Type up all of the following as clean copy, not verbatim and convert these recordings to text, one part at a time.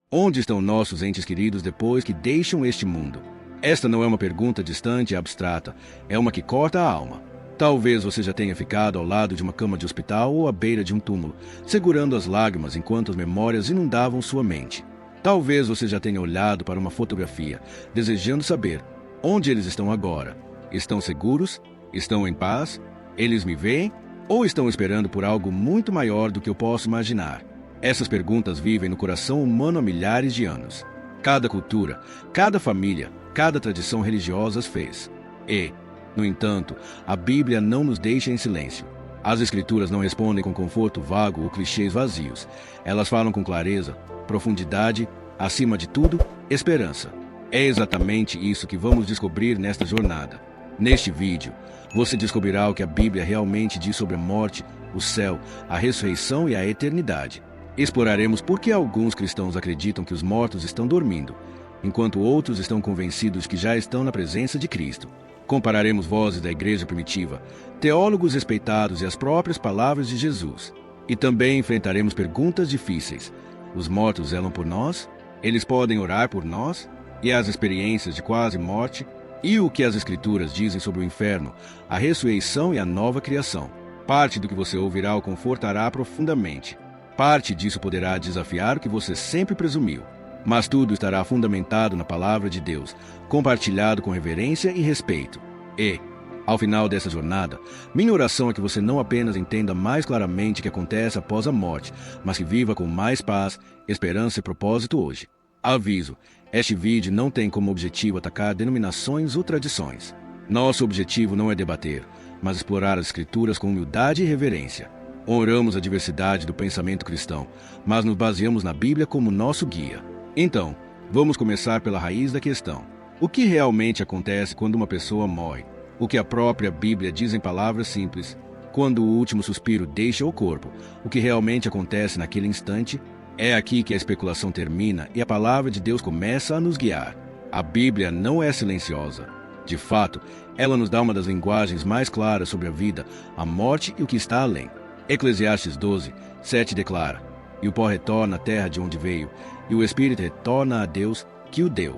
Onde estão nossos entes queridos depois que deixam este mundo? Esta não é uma pergunta distante e abstrata, é uma que corta a alma. Talvez você já tenha ficado ao lado de uma cama de hospital ou à beira de um túmulo, segurando as lágrimas enquanto as memórias inundavam sua mente. Talvez você já tenha olhado para uma fotografia, desejando saber onde eles estão agora. Estão seguros? Estão em paz? Eles me veem? Ou estão esperando por algo muito maior do que eu posso imaginar? Essas perguntas vivem no coração humano há milhares de anos. Cada cultura, cada família, cada tradição religiosa as fez. E, no entanto, a Bíblia não nos deixa em silêncio. As Escrituras não respondem com conforto vago ou clichês vazios. Elas falam com clareza, profundidade, acima de tudo, esperança. É exatamente isso que vamos descobrir nesta jornada. Neste vídeo, você descobrirá o que a Bíblia realmente diz sobre a morte, o céu, a ressurreição e a eternidade. Exploraremos por que alguns cristãos acreditam que os mortos estão dormindo, enquanto outros estão convencidos que já estão na presença de Cristo. Compararemos vozes da igreja primitiva, teólogos respeitados e as próprias palavras de Jesus. E também enfrentaremos perguntas difíceis. Os mortos zelam por nós? Eles podem orar por nós? E as experiências de quase morte? E o que as Escrituras dizem sobre o inferno, a ressurreição e a nova criação? Parte do que você ouvirá o confortará profundamente. Parte disso poderá desafiar o que você sempre presumiu. Mas tudo estará fundamentado na palavra de Deus, compartilhado com reverência e respeito. E, ao final dessa jornada, minha oração é que você não apenas entenda mais claramente o que acontece após a morte, mas que viva com mais paz, esperança e propósito hoje. Aviso, este vídeo não tem como objetivo atacar denominações ou tradições. Nosso objetivo não é debater, mas explorar as Escrituras com humildade e reverência. Honramos a diversidade do pensamento cristão, mas nos baseamos na Bíblia como nosso guia. Então, vamos começar pela raiz da questão. O que realmente acontece quando uma pessoa morre? O que a própria Bíblia diz em palavras simples? Quando o último suspiro deixa o corpo, o que realmente acontece naquele instante? É aqui que a especulação termina e a palavra de Deus começa a nos guiar. A Bíblia não é silenciosa. De fato, ela nos dá uma das linguagens mais claras sobre a vida, a morte e o que está além. Eclesiastes 12, 7 declara: "E o pó retorna à terra de onde veio, e o espírito retorna a Deus que o deu."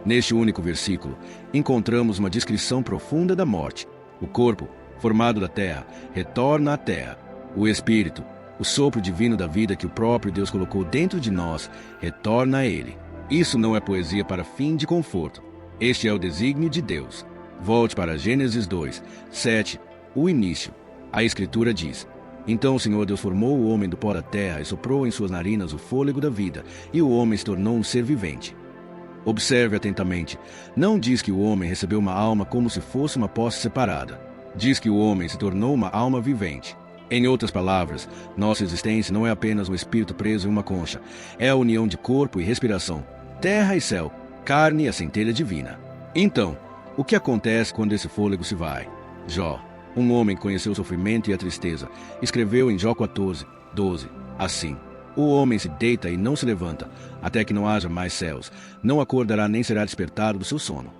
Neste único versículo, encontramos uma descrição profunda da morte. O corpo, formado da terra, retorna à terra. O espírito, o sopro divino da vida que o próprio Deus colocou dentro de nós, retorna a ele. Isso não é poesia para fim de conforto. Este é o desígnio de Deus. Volte para Gênesis 2, 7, o início. A Escritura diz: "Então o Senhor Deus formou o homem do pó da terra e soprou em suas narinas o fôlego da vida, e o homem se tornou um ser vivente." Observe atentamente. Não diz que o homem recebeu uma alma como se fosse uma posse separada. Diz que o homem se tornou uma alma vivente. Em outras palavras, nossa existência não é apenas um espírito preso em uma concha. É a união de corpo e respiração, terra e céu, carne e a centelha divina. Então, o que acontece quando esse fôlego se vai? Jó, um homem que conheceu o sofrimento e a tristeza, escreveu em Jó 14, 12, assim: "O homem se deita e não se levanta, até que não haja mais céus. Não acordará nem será despertado do seu sono."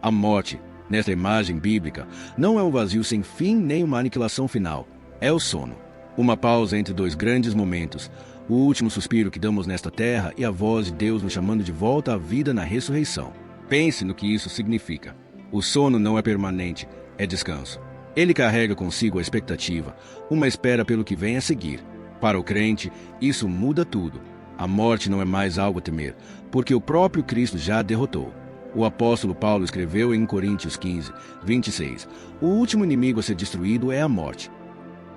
A morte, nesta imagem bíblica, não é um vazio sem fim nem uma aniquilação final. É o sono. Uma pausa entre dois grandes momentos. O último suspiro que damos nesta terra e a voz de Deus nos chamando de volta à vida na ressurreição. Pense no que isso significa. O sono não é permanente, é descanso. Ele carrega consigo a expectativa, uma espera pelo que vem a seguir. Para o crente, isso muda tudo. A morte não é mais algo a temer, porque o próprio Cristo já a derrotou. O apóstolo Paulo escreveu em Coríntios 15, 26, "O último inimigo a ser destruído é a morte."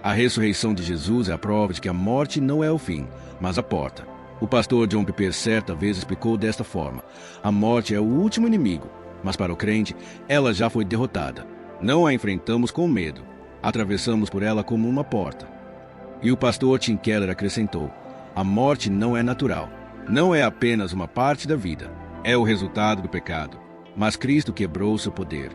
A ressurreição de Jesus é a prova de que a morte não é o fim, mas a porta. O pastor John Piper certa vez explicou desta forma: "A morte é o último inimigo, mas para o crente, ela já foi derrotada. Não a enfrentamos com medo, atravessamos por ela como uma porta." E o pastor Tim Keller acrescentou: "A morte não é natural, não é apenas uma parte da vida, é o resultado do pecado, mas Cristo quebrou seu poder."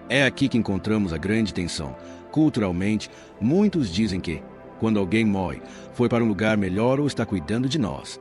É aqui que encontramos a grande tensão. Culturalmente, muitos dizem que, quando alguém morre, foi para um lugar melhor ou está cuidando de nós.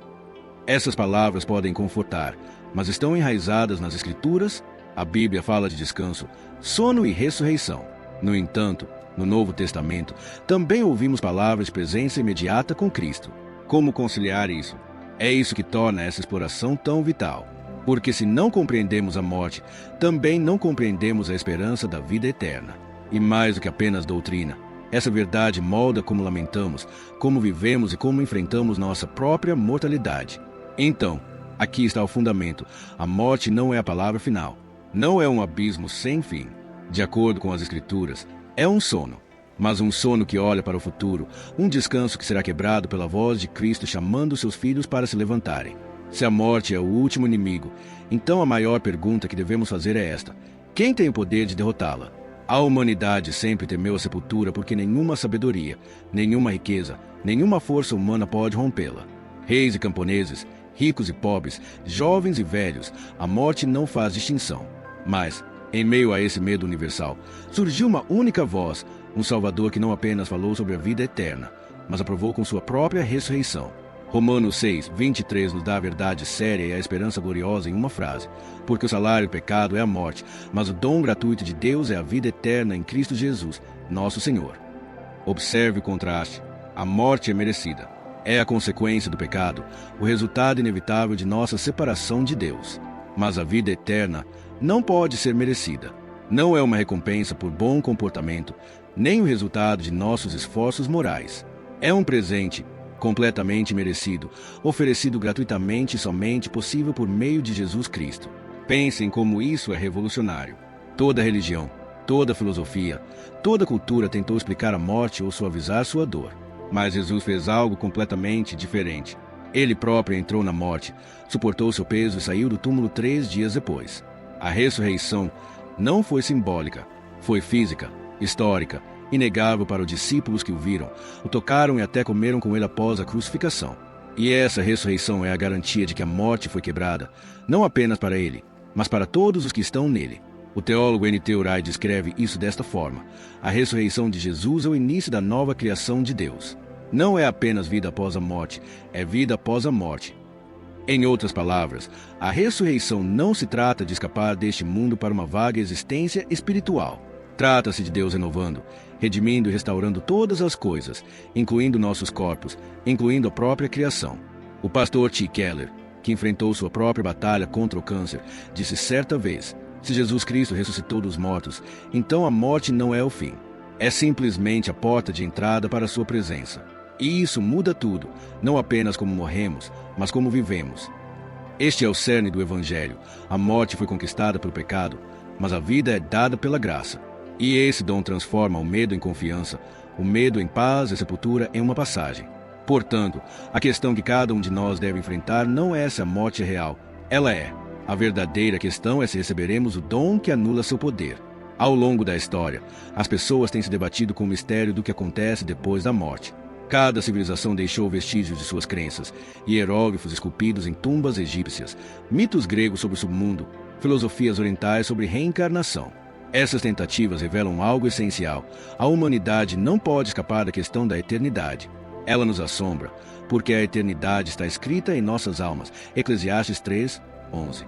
Essas palavras podem confortar, mas estão enraizadas nas Escrituras. A Bíblia fala de descanso, sono e ressurreição. No entanto, no Novo Testamento, também ouvimos palavras de presença imediata com Cristo. Como conciliar isso? É isso que torna essa exploração tão vital. Porque se não compreendemos a morte, também não compreendemos a esperança da vida eterna. E mais do que apenas doutrina, essa verdade molda como lamentamos, como vivemos e como enfrentamos nossa própria mortalidade. Então, aqui está o fundamento. A morte não é a palavra final. Não é um abismo sem fim. De acordo com as Escrituras, é um sono. Mas um sono que olha para o futuro, um descanso que será quebrado pela voz de Cristo chamando seus filhos para se levantarem. Se a morte é o último inimigo, então a maior pergunta que devemos fazer é esta: quem tem o poder de derrotá-la? A humanidade sempre temeu a sepultura porque nenhuma sabedoria, nenhuma riqueza, nenhuma força humana pode rompê-la. Reis e camponeses, ricos e pobres, jovens e velhos, a morte não faz distinção. Mas, em meio a esse medo universal, surgiu uma única voz, um Salvador que não apenas falou sobre a vida eterna, mas aprovou com sua própria ressurreição. Romanos 6, 23 nos dá a verdade séria e a esperança gloriosa em uma frase. Porque o salário do pecado é a morte, mas o dom gratuito de Deus é a vida eterna em Cristo Jesus, nosso Senhor. Observe o contraste. A morte é merecida. É a consequência do pecado, o resultado inevitável de nossa separação de Deus. Mas a vida eterna não pode ser merecida. Não é uma recompensa por bom comportamento, nem o resultado de nossos esforços morais. É um presente completamente merecido, oferecido gratuitamente e somente possível por meio de Jesus Cristo. Pensem como isso é revolucionário. Toda religião, toda filosofia, toda cultura tentou explicar a morte ou suavizar sua dor. Mas Jesus fez algo completamente diferente. Ele próprio entrou na morte, suportou seu peso e saiu do túmulo 3 dias depois. A ressurreição não foi simbólica, foi física, histórica, inegável para os discípulos que o viram, o tocaram e até comeram com ele após a crucificação. E essa ressurreição é a garantia de que a morte foi quebrada, não apenas para ele, mas para todos os que estão nele. O teólogo N.T. Wright descreve isso desta forma: a ressurreição de Jesus é o início da nova criação de Deus. Não é apenas vida após a morte, é vida após a morte. Em outras palavras, a ressurreição não se trata de escapar deste mundo para uma vaga existência espiritual. Trata-se de Deus renovando, redimindo e restaurando todas as coisas, incluindo nossos corpos, incluindo a própria criação. O pastor T. Keller, que enfrentou sua própria batalha contra o câncer, disse certa vez: se Jesus Cristo ressuscitou dos mortos, então a morte não é o fim. É simplesmente a porta de entrada para a sua presença. E isso muda tudo, não apenas como morremos, mas como vivemos. Este é o cerne do Evangelho. A morte foi conquistada pelo pecado, mas a vida é dada pela graça. E esse dom transforma o medo em confiança, o medo em paz e a sepultura em uma passagem. Portanto, a questão que cada um de nós deve enfrentar não é se a morte é real. Ela é. A verdadeira questão é se receberemos o dom que anula seu poder. Ao longo da história, as pessoas têm se debatido com o mistério do que acontece depois da morte. Cada civilização deixou vestígios de suas crenças, hieróglifos esculpidos em tumbas egípcias, mitos gregos sobre o submundo, filosofias orientais sobre reencarnação. Essas tentativas revelam algo essencial. A humanidade não pode escapar da questão da eternidade. Ela nos assombra, porque a eternidade está escrita em nossas almas. Eclesiastes 3, 11.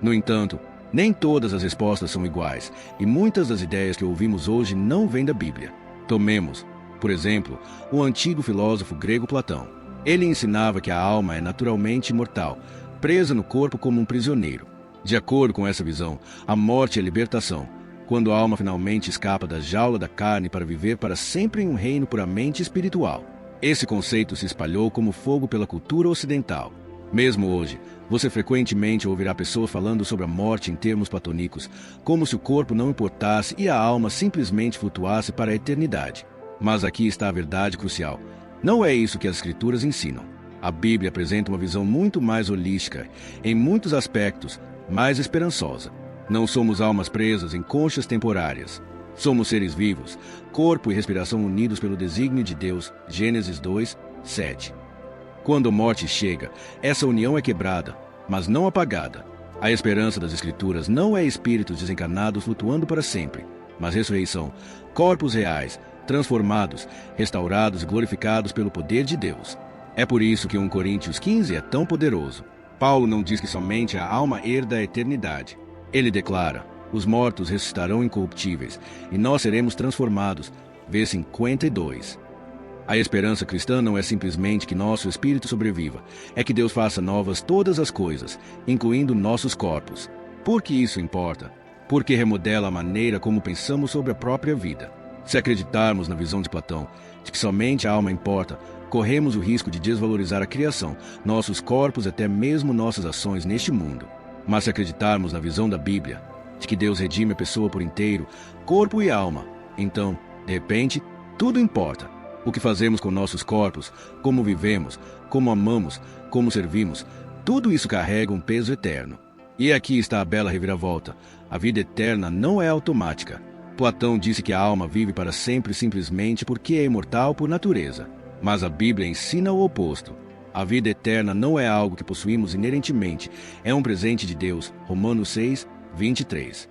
No entanto, nem todas as respostas são iguais, e muitas das ideias que ouvimos hoje não vêm da Bíblia. Tomemos, por exemplo, o antigo filósofo grego Platão. Ele ensinava que a alma é naturalmente imortal, presa no corpo como um prisioneiro. De acordo com essa visão, a morte é libertação, quando a alma finalmente escapa da jaula da carne para viver para sempre em um reino puramente espiritual. Esse conceito se espalhou como fogo pela cultura ocidental. Mesmo hoje, você frequentemente ouvirá pessoas falando sobre a morte em termos platônicos, como se o corpo não importasse e a alma simplesmente flutuasse para a eternidade. Mas aqui está a verdade crucial. Não é isso que as Escrituras ensinam. A Bíblia apresenta uma visão muito mais holística, em muitos aspectos, mais esperançosa. Não somos almas presas em conchas temporárias. Somos seres vivos, corpo e respiração unidos pelo desígnio de Deus. Gênesis 2, 7. Quando a morte chega, essa união é quebrada, mas não apagada. A esperança das Escrituras não é espíritos desencarnados flutuando para sempre, mas ressurreição, corpos reais, transformados, restaurados e glorificados pelo poder de Deus. É por isso que 1 Coríntios 15 é tão poderoso. Paulo não diz que somente a alma herda a eternidade. Ele declara: os mortos ressuscitarão incorruptíveis, e nós seremos transformados. V 52. A esperança cristã não é simplesmente que nosso espírito sobreviva, é que Deus faça novas todas as coisas, incluindo nossos corpos. Por que isso importa? Porque remodela a maneira como pensamos sobre a própria vida. Se acreditarmos na visão de Platão, de que somente a alma importa, corremos o risco de desvalorizar a criação, nossos corpos e até mesmo nossas ações neste mundo. Mas se acreditarmos na visão da Bíblia, de que Deus redime a pessoa por inteiro, corpo e alma, então, de repente, tudo importa. O que fazemos com nossos corpos, como vivemos, como amamos, como servimos, tudo isso carrega um peso eterno. E aqui está a bela reviravolta. A vida eterna não é automática. Platão disse que a alma vive para sempre simplesmente porque é imortal por natureza. Mas a Bíblia ensina o oposto. A vida eterna não é algo que possuímos inerentemente, é um presente de Deus. Romanos 6, 23.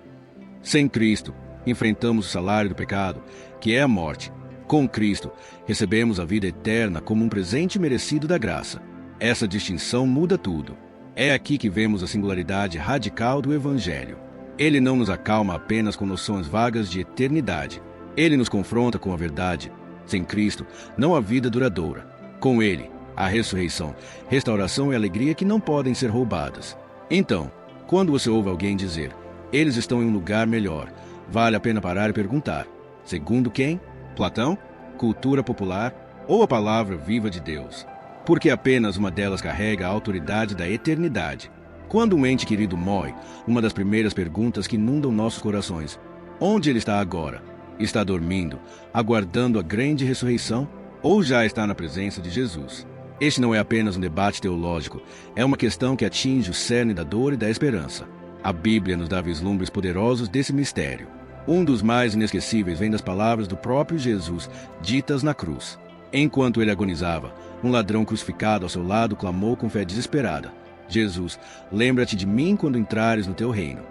Sem Cristo, enfrentamos o salário do pecado, que é a morte. Com Cristo, recebemos a vida eterna como um presente merecido da graça. Essa distinção muda tudo. É aqui que vemos a singularidade radical do Evangelho. Ele não nos acalma apenas com noções vagas de eternidade. Ele nos confronta com a verdade. Sem Cristo, não há vida duradoura. Com Ele, há ressurreição, restauração e alegria que não podem ser roubadas. Então, quando você ouve alguém dizer, eles estão em um lugar melhor, vale a pena parar e perguntar, segundo quem? Platão? Cultura popular? Ou a palavra viva de Deus? Porque apenas uma delas carrega a autoridade da eternidade. Quando um ente querido morre, uma das primeiras perguntas que inundam nossos corações: onde ele está agora? Está dormindo, aguardando a grande ressurreição? Ou já está na presença de Jesus? Este não é apenas um debate teológico, é uma questão que atinge o cerne da dor e da esperança. A Bíblia nos dá vislumbres poderosos desse mistério. Um dos mais inesquecíveis vem das palavras do próprio Jesus, ditas na cruz. Enquanto ele agonizava, um ladrão crucificado ao seu lado clamou com fé desesperada: Jesus, lembra-te de mim quando entrares no teu reino.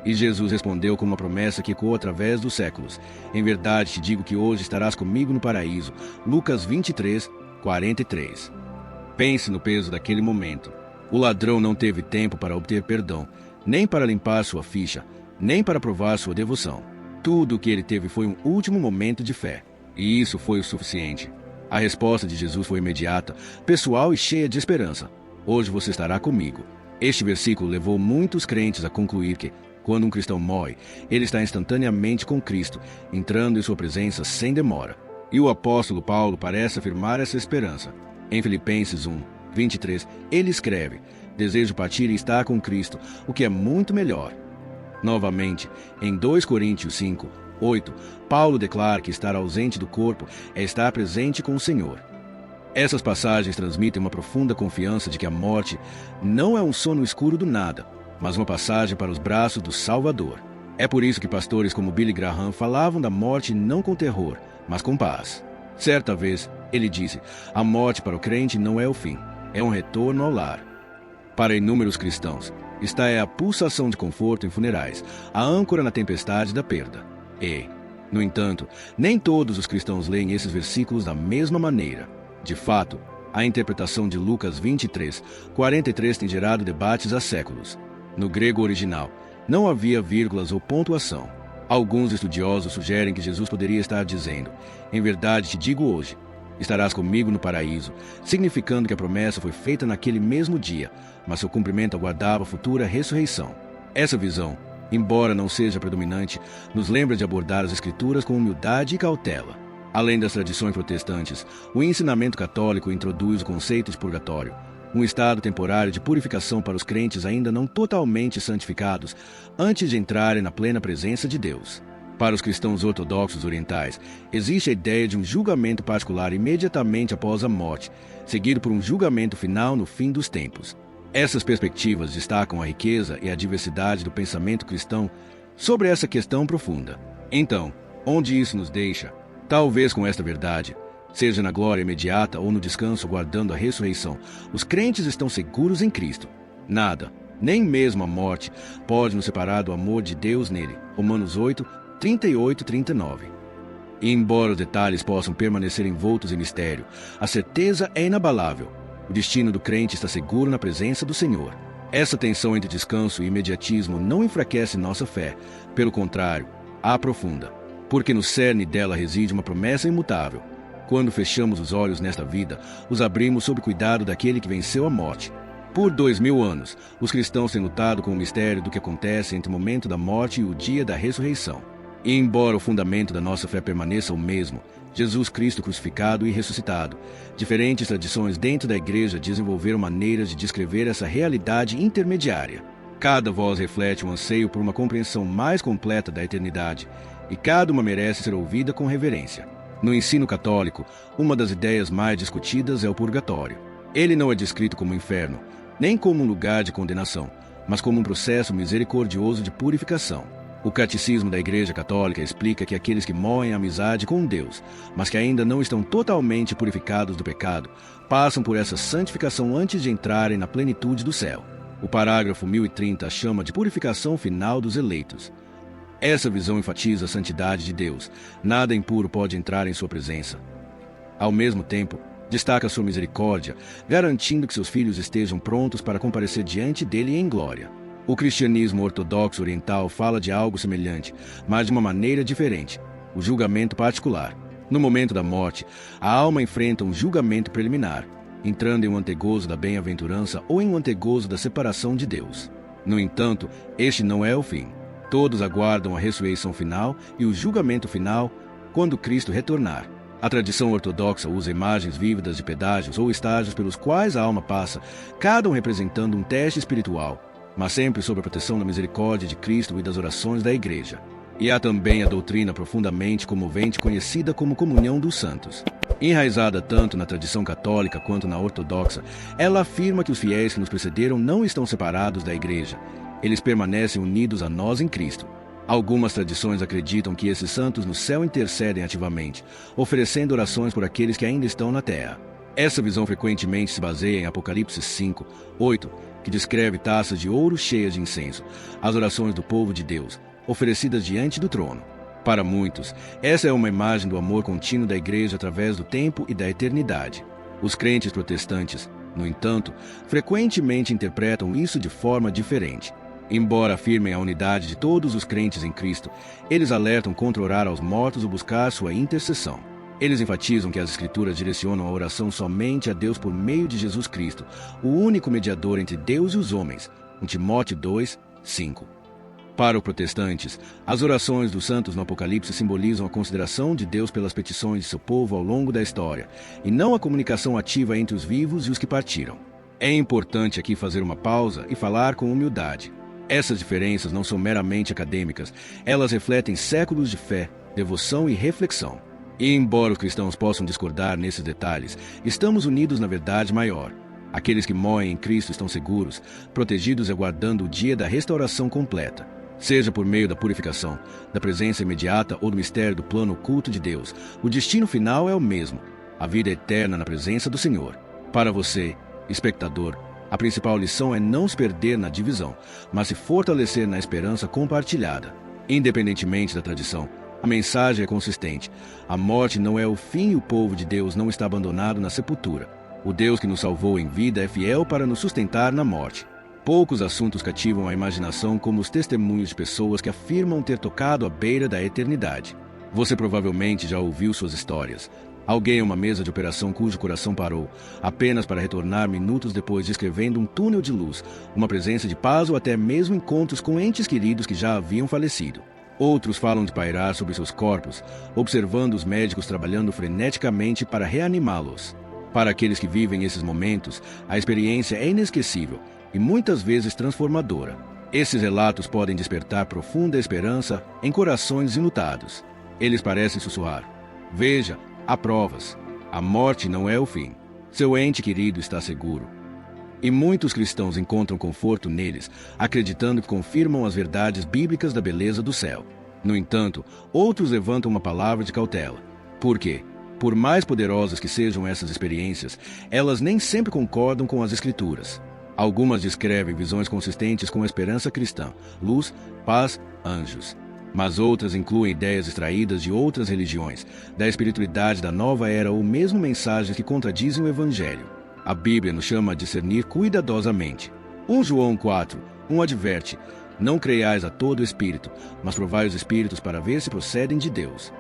E Jesus respondeu com uma promessa que ecoou através dos séculos: em verdade te digo que hoje estarás comigo no paraíso. Lucas 23, 43. Pense no peso daquele momento. O ladrão não teve tempo para obter perdão, nem para limpar sua ficha, nem para provar sua devoção. Tudo o que ele teve foi um último momento de fé. E isso foi o suficiente. A resposta de Jesus foi imediata, pessoal e cheia de esperança: hoje você estará comigo. Este versículo levou muitos crentes a concluir que, quando um cristão morre, ele está instantaneamente com Cristo, entrando em sua presença sem demora. E o apóstolo Paulo parece afirmar essa esperança. Em Filipenses 1, 23, ele escreve: desejo partir e estar com Cristo, o que é muito melhor. Novamente, em 2 Coríntios 5, 8, Paulo declara que estar ausente do corpo é estar presente com o Senhor. Essas passagens transmitem uma profunda confiança de que a morte não é um sono escuro do nada, mas uma passagem para os braços do Salvador. É por isso que pastores como Billy Graham falavam da morte não com terror, mas com paz. Certa vez, ele disse: a morte para o crente não é o fim, é um retorno ao lar. Para inúmeros cristãos, esta é a pulsação de conforto em funerais, a âncora na tempestade da perda. E, no entanto, nem todos os cristãos leem esses versículos da mesma maneira. De fato, a interpretação de Lucas 23, 43 tem gerado debates há séculos. No grego original, não havia vírgulas ou pontuação. Alguns estudiosos sugerem que Jesus poderia estar dizendo: em verdade te digo hoje, estarás comigo no paraíso, significando que a promessa foi feita naquele mesmo dia, mas seu cumprimento aguardava a futura ressurreição. Essa visão, embora não seja predominante, nos lembra de abordar as Escrituras com humildade e cautela. Além das tradições protestantes, o ensinamento católico introduz o conceito de purgatório, um estado temporário de purificação para os crentes ainda não totalmente santificados, antes de entrarem na plena presença de Deus. Para os cristãos ortodoxos orientais, existe a ideia de um julgamento particular imediatamente após a morte, seguido por um julgamento final no fim dos tempos. Essas perspectivas destacam a riqueza e a diversidade do pensamento cristão sobre essa questão profunda. Então, onde isso nos deixa? Talvez com esta verdade, seja na glória imediata ou no descanso aguardando a ressurreição, os crentes estão seguros em Cristo. Nada, nem mesmo a morte, pode nos separar do amor de Deus nele. Romanos 8, 38 e 39. E embora os detalhes possam permanecer envoltos em mistério, a certeza é inabalável. O destino do crente está seguro na presença do Senhor. Essa tensão entre descanso e imediatismo não enfraquece nossa fé. Pelo contrário, a aprofunda. Porque no cerne dela reside uma promessa imutável. Quando fechamos os olhos nesta vida, os abrimos sob cuidado daquele que venceu a morte. Por 2000 anos, os cristãos têm lutado com o mistério do que acontece entre o momento da morte e o dia da ressurreição. E embora o fundamento da nossa fé permaneça o mesmo, Jesus Cristo crucificado e ressuscitado, diferentes tradições dentro da igreja desenvolveram maneiras de descrever essa realidade intermediária. Cada voz reflete um anseio por uma compreensão mais completa da eternidade, e cada uma merece ser ouvida com reverência. No ensino católico, uma das ideias mais discutidas é o purgatório. Ele não é descrito como inferno, nem como um lugar de condenação, mas como um processo misericordioso de purificação. O Catecismo da Igreja Católica explica que aqueles que morrem a amizade com Deus, mas que ainda não estão totalmente purificados do pecado, passam por essa santificação antes de entrarem na plenitude do céu. O parágrafo 1030 chama de purificação final dos eleitos. Essa visão enfatiza a santidade de Deus. Nada impuro pode entrar em sua presença. Ao mesmo tempo, destaca sua misericórdia, garantindo que seus filhos estejam prontos para comparecer diante dele em glória. O cristianismo ortodoxo oriental fala de algo semelhante, mas de uma maneira diferente: o julgamento particular. No momento da morte, a alma enfrenta um julgamento preliminar, entrando em um antegozo da bem-aventurança ou em um antegozo da separação de Deus. No entanto, este não é o fim. Todos aguardam a ressurreição final e o julgamento final quando Cristo retornar. A tradição ortodoxa usa imagens vívidas de pedágios ou estágios pelos quais a alma passa, cada um representando um teste espiritual, mas sempre sob a proteção da misericórdia de Cristo e das orações da Igreja. E há também a doutrina profundamente comovente conhecida como comunhão dos santos. Enraizada tanto na tradição católica quanto na ortodoxa, ela afirma que os fiéis que nos precederam não estão separados da Igreja. Eles permanecem unidos a nós em Cristo. Algumas tradições acreditam que esses santos no céu intercedem ativamente, oferecendo orações por aqueles que ainda estão na terra. Essa visão frequentemente se baseia em Apocalipse 5, 8, que descreve taças de ouro cheias de incenso, as orações do povo de Deus, oferecidas diante do trono. Para muitos, essa é uma imagem do amor contínuo da Igreja através do tempo e da eternidade. Os crentes protestantes, no entanto, frequentemente interpretam isso de forma diferente. Embora afirmem a unidade de todos os crentes em Cristo, eles alertam contra orar aos mortos ou buscar sua intercessão. Eles enfatizam que as Escrituras direcionam a oração somente a Deus por meio de Jesus Cristo, o único mediador entre Deus e os homens. 1 Timóteo 2, 5. Para os protestantes, as orações dos santos no Apocalipse simbolizam a consideração de Deus pelas petições de seu povo ao longo da história, e não a comunicação ativa entre os vivos e os que partiram. É importante aqui fazer uma pausa e falar com humildade. Essas diferenças não são meramente acadêmicas, elas refletem séculos de fé, devoção e reflexão. E embora os cristãos possam discordar nesses detalhes, estamos unidos na verdade maior. Aqueles que morrem em Cristo estão seguros, protegidos e aguardando o dia da restauração completa. Seja por meio da purificação, da presença imediata ou do mistério do plano oculto de Deus, o destino final é o mesmo: a vida eterna na presença do Senhor. Para você, espectador, a principal lição é não se perder na divisão, mas se fortalecer na esperança compartilhada. Independentemente da tradição, a mensagem é consistente: a morte não é o fim e o povo de Deus não está abandonado na sepultura. O Deus que nos salvou em vida é fiel para nos sustentar na morte. Poucos assuntos cativam a imaginação como os testemunhos de pessoas que afirmam ter tocado à beira da eternidade. Você provavelmente já ouviu suas histórias. Alguém em uma mesa de operação cujo coração parou, apenas para retornar minutos depois descrevendo um túnel de luz, uma presença de paz ou até mesmo encontros com entes queridos que já haviam falecido. Outros falam de pairar sobre seus corpos, observando os médicos trabalhando freneticamente para reanimá-los. Para aqueles que vivem esses momentos, a experiência é inesquecível e muitas vezes transformadora. Esses relatos podem despertar profunda esperança em corações enlutados. Eles parecem sussurrar: veja, há provas. A morte não é o fim. Seu ente querido está seguro. E muitos cristãos encontram conforto neles, acreditando que confirmam as verdades bíblicas da beleza do céu. No entanto, outros levantam uma palavra de cautela. Por quê? Por mais poderosas que sejam essas experiências, elas nem sempre concordam com as Escrituras. Algumas descrevem visões consistentes com a esperança cristã, luz, paz, anjos. Mas outras incluem ideias extraídas de outras religiões, da espiritualidade da nova era ou mesmo mensagens que contradizem o Evangelho. A Bíblia nos chama a discernir cuidadosamente. 1 João 4, 1 adverte: não creiais a todo espírito, mas provai os espíritos para ver se procedem de Deus.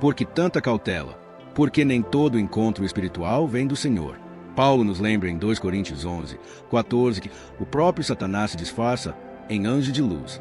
Por que tanta cautela? porque nem todo encontro espiritual vem do Senhor. Paulo nos lembra em 2 Coríntios 11:14 que o próprio Satanás se disfarça em anjo de luz.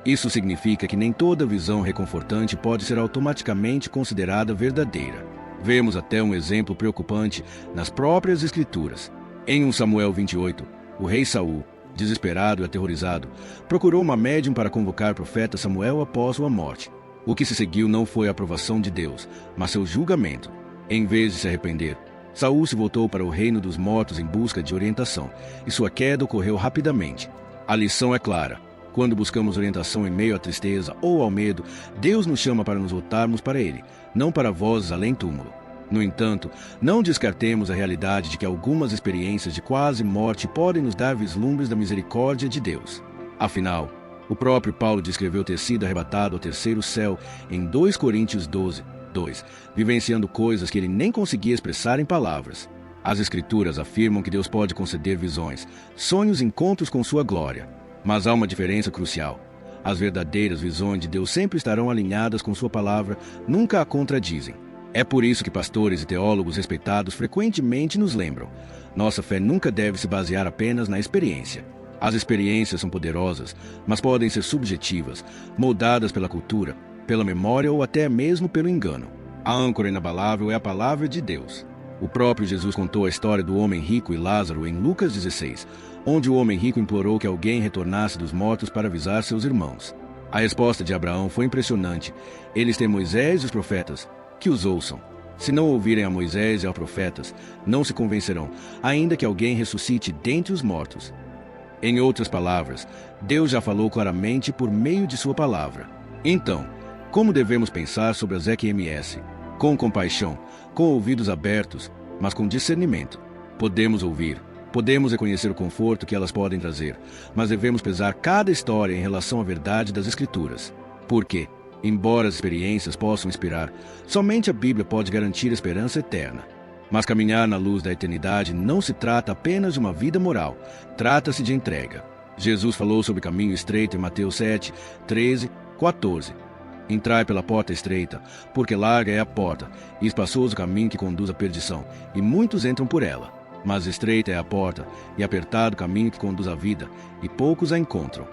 Isso significa que nem toda visão reconfortante pode ser automaticamente considerada verdadeira. Vemos até um exemplo preocupante nas próprias Escrituras. Em 1 Samuel 28, o rei Saul, desesperado e aterrorizado, procurou uma médium para convocar o profeta Samuel após sua morte. O que se seguiu não foi a aprovação de Deus, mas seu julgamento. Em vez de se arrepender, Saul se voltou para o reino dos mortos em busca de orientação, e sua queda ocorreu rapidamente. A lição é clara. Quando buscamos orientação em meio à tristeza ou ao medo, Deus nos chama para nos voltarmos para Ele, não para vozes além túmulo. No entanto, não descartemos a realidade de que algumas experiências de quase morte podem nos dar vislumbres da misericórdia de Deus. Afinal, o próprio Paulo descreveu ter sido arrebatado ao terceiro céu em 2 Coríntios 12:2, vivenciando coisas que ele nem conseguia expressar em palavras. As Escrituras afirmam que Deus pode conceder visões, sonhos e encontros com sua glória. Mas há uma diferença crucial. As verdadeiras visões de Deus sempre estarão alinhadas com sua palavra, nunca a contradizem. É por isso que pastores e teólogos respeitados frequentemente nos lembram: nossa fé nunca deve se basear apenas na experiência. As experiências são poderosas, mas podem ser subjetivas, moldadas pela cultura, pela memória ou até mesmo pelo engano. A âncora inabalável é a palavra de Deus. O próprio Jesus contou a história do homem rico e Lázaro em Lucas 16, onde o homem rico implorou que alguém retornasse dos mortos para avisar seus irmãos. A resposta de Abraão foi impressionante. Eles têm Moisés e os profetas, que os ouçam. Se não ouvirem a Moisés e aos profetas, não se convencerão, ainda que alguém ressuscite dentre os mortos. Em outras palavras, Deus já falou claramente por meio de sua palavra. Então, como devemos pensar sobre as EQMS? Com compaixão, com ouvidos abertos, mas com discernimento. Podemos ouvir, podemos reconhecer o conforto que elas podem trazer, mas devemos pesar cada história em relação à verdade das Escrituras. Porque, embora as experiências possam inspirar, somente a Bíblia pode garantir esperança eterna. Mas caminhar na luz da eternidade não se trata apenas de uma vida moral, trata-se de entrega. Jesus falou sobre o caminho estreito em Mateus 7:13-14. Entrai pela porta estreita, porque larga é a porta, e espaçoso o caminho que conduz à perdição, e muitos entram por ela. Mas estreita é a porta, e apertado o caminho que conduz à vida, e poucos a encontram.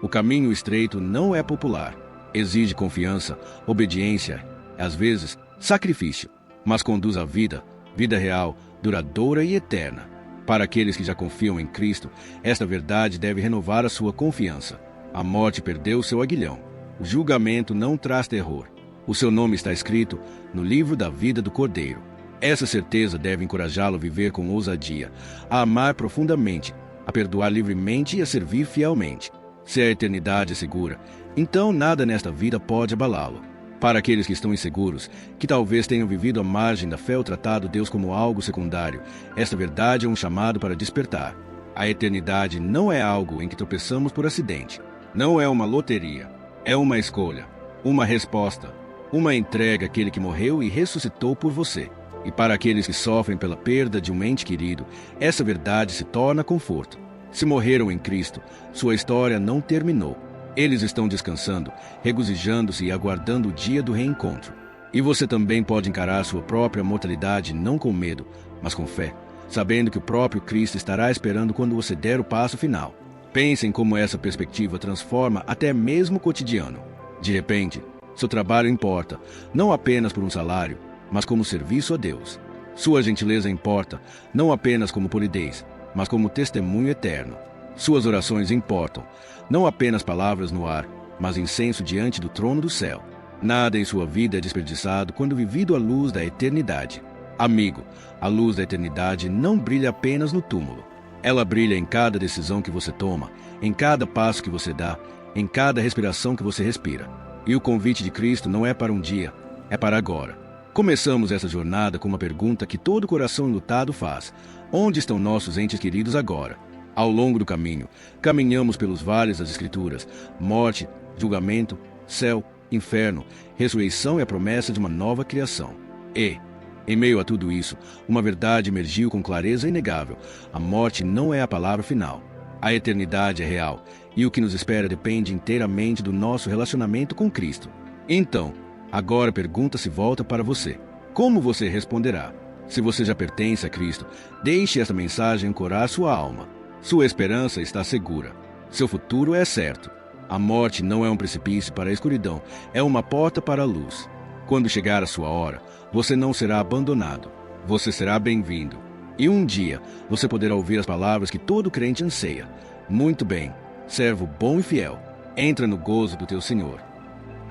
O caminho estreito não é popular. Exige confiança, obediência, às vezes, sacrifício, mas conduz à vida, vida real, duradoura e eterna. Para aqueles que já confiam em Cristo, esta verdade deve renovar a sua confiança. A morte perdeu seu aguilhão. O julgamento não traz terror. O seu nome está escrito no livro da vida do Cordeiro. Essa certeza deve encorajá-lo a viver com ousadia, a amar profundamente, a perdoar livremente e a servir fielmente. Se a eternidade é segura, então nada nesta vida pode abalá-lo. Para aqueles que estão inseguros, que talvez tenham vivido à margem da fé ou tratado Deus como algo secundário, esta verdade é um chamado para despertar. A eternidade não é algo em que tropeçamos por acidente. Não é uma loteria. É uma escolha, uma resposta, uma entrega àquele que morreu e ressuscitou por você. E para aqueles que sofrem pela perda de um ente querido, essa verdade se torna conforto. Se morreram em Cristo, sua história não terminou. Eles estão descansando, regozijando-se e aguardando o dia do reencontro. E você também pode encarar sua própria mortalidade não com medo, mas com fé, sabendo que o próprio Cristo estará esperando quando você der o passo final. Pense em como essa perspectiva transforma até mesmo o cotidiano. De repente, seu trabalho importa, não apenas por um salário, mas como serviço a Deus. Sua gentileza importa, não apenas como polidez, mas como testemunho eterno. Suas orações importam, não apenas palavras no ar, mas incenso diante do trono do céu. Nada em sua vida é desperdiçado quando vivido à luz da eternidade. Amigo, a luz da eternidade não brilha apenas no túmulo. Ela brilha em cada decisão que você toma, em cada passo que você dá, em cada respiração que você respira. E o convite de Cristo não é para um dia, é para agora. Começamos essa jornada com uma pergunta que todo coração enlutado faz: onde estão nossos entes queridos agora? Ao longo do caminho, caminhamos pelos vales das Escrituras: morte, julgamento, céu, inferno, ressurreição e a promessa de uma nova criação. E, em meio a tudo isso, uma verdade emergiu com clareza inegável: a morte não é a palavra final. A eternidade é real, e o que nos espera depende inteiramente do nosso relacionamento com Cristo. Então, agora a pergunta se volta para você: Como você responderá? Se você já pertence a Cristo, deixe esta mensagem ancorar sua alma. Sua esperança está segura. Seu futuro é certo. A morte não é um precipício para a escuridão, é uma porta para a luz. Quando chegar a sua hora, você não será abandonado. Você será bem-vindo. E um dia, você poderá ouvir as palavras que todo crente anseia. Muito bem, servo bom e fiel, entra no gozo do teu Senhor.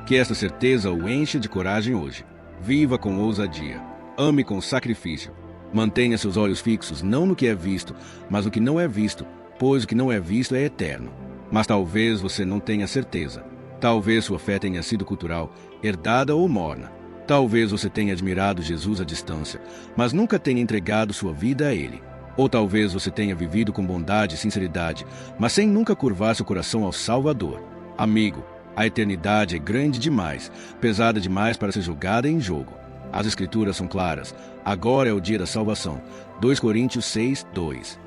Que esta certeza o encha de coragem hoje. Viva com ousadia. Ame com sacrifício. Mantenha seus olhos fixos não no que é visto, mas no que não é visto, pois o que não é visto é eterno. Mas talvez você não tenha certeza. Talvez sua fé tenha sido cultural, herdada ou morna. Talvez você tenha admirado Jesus à distância, mas nunca tenha entregado sua vida a Ele. Ou talvez você tenha vivido com bondade e sinceridade, mas sem nunca curvar seu coração ao Salvador. Amigo, a eternidade é grande demais, pesada demais para ser julgada em jogo. As Escrituras são claras. Agora é o dia da salvação. 2 Coríntios 6, 2.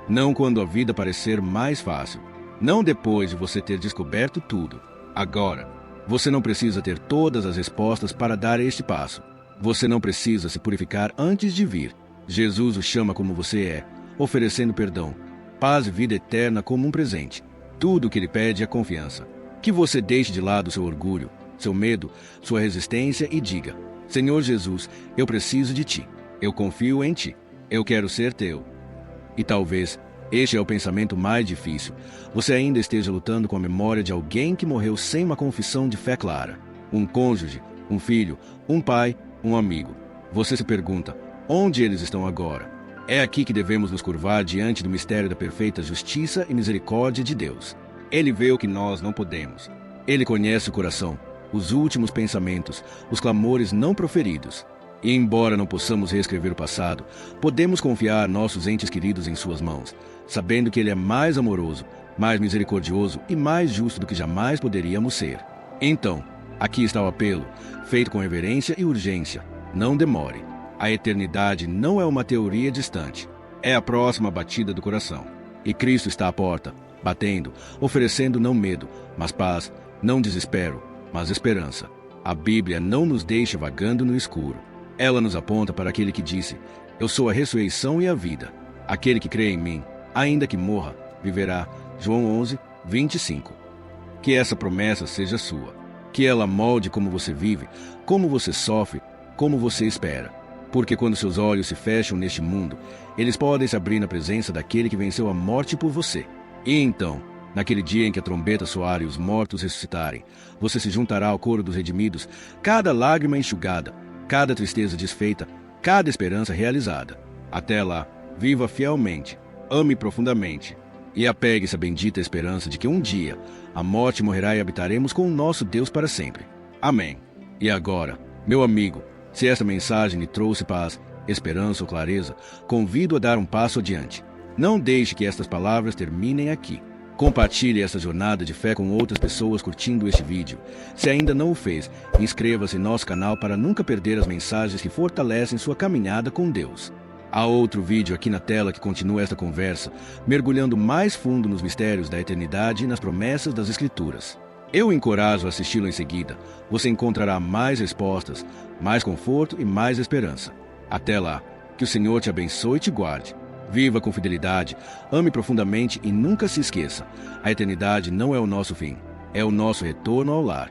Não quando a vida parecer mais fácil. Não depois de você ter descoberto tudo. Agora. Você não precisa ter todas as respostas para dar este passo. Você não precisa se purificar antes de vir. Jesus o chama como você é, oferecendo perdão, paz e vida eterna como um presente. Tudo o que ele pede é confiança. Que você deixe de lado seu orgulho, seu medo, sua resistência e diga: Senhor Jesus, eu preciso de ti. Eu confio em ti. Eu quero ser teu. E talvez este é o pensamento mais difícil. Você ainda esteja lutando com a memória de alguém que morreu sem uma confissão de fé clara. Um cônjuge, um filho, um pai, um amigo. Você se pergunta, onde eles estão agora? É aqui que devemos nos curvar diante do mistério da perfeita justiça e misericórdia de Deus. Ele vê o que nós não podemos. Ele conhece o coração, os últimos pensamentos, os clamores não proferidos. E embora não possamos reescrever o passado, podemos confiar nossos entes queridos em suas mãos, sabendo que Ele é mais amoroso, mais misericordioso e mais justo do que jamais poderíamos ser. Então, aqui está o apelo, feito com reverência e urgência. Não demore. A eternidade não é uma teoria distante. É a próxima batida do coração. E Cristo está à porta, batendo, oferecendo não medo, mas paz, não desespero, mas esperança. A Bíblia não nos deixa vagando no escuro. Ela nos aponta para aquele que disse: Eu sou a ressurreição e a vida. Aquele que crê em mim, ainda que morra, viverá. João 11, 25. Que essa promessa seja sua. Que ela molde como você vive, como você sofre, como você espera. Porque quando seus olhos se fecham neste mundo, eles podem se abrir na presença daquele que venceu a morte por você. E então, naquele dia em que a trombeta soar e os mortos ressuscitarem, você se juntará ao coro dos redimidos, cada lágrima enxugada, cada tristeza desfeita, cada esperança realizada. Até lá, viva fielmente, ame profundamente e apegue-se à bendita esperança de que um dia a morte morrerá e habitaremos com o nosso Deus para sempre. Amém. E agora, meu amigo, se esta mensagem lhe trouxe paz, esperança ou clareza, convido a dar um passo adiante. Não deixe que estas palavras terminem aqui. Compartilhe essa jornada de fé com outras pessoas curtindo este vídeo. Se ainda não o fez, inscreva-se em nosso canal para nunca perder as mensagens que fortalecem sua caminhada com Deus. Há outro vídeo aqui na tela que continua esta conversa, mergulhando mais fundo nos mistérios da eternidade e nas promessas das Escrituras. Eu o encorajo a assisti-lo em seguida. Você encontrará mais respostas, mais conforto e mais esperança. Até lá, que o Senhor te abençoe e te guarde. Viva com fidelidade, ame profundamente e nunca se esqueça: a eternidade não é o nosso fim, é o nosso retorno ao lar.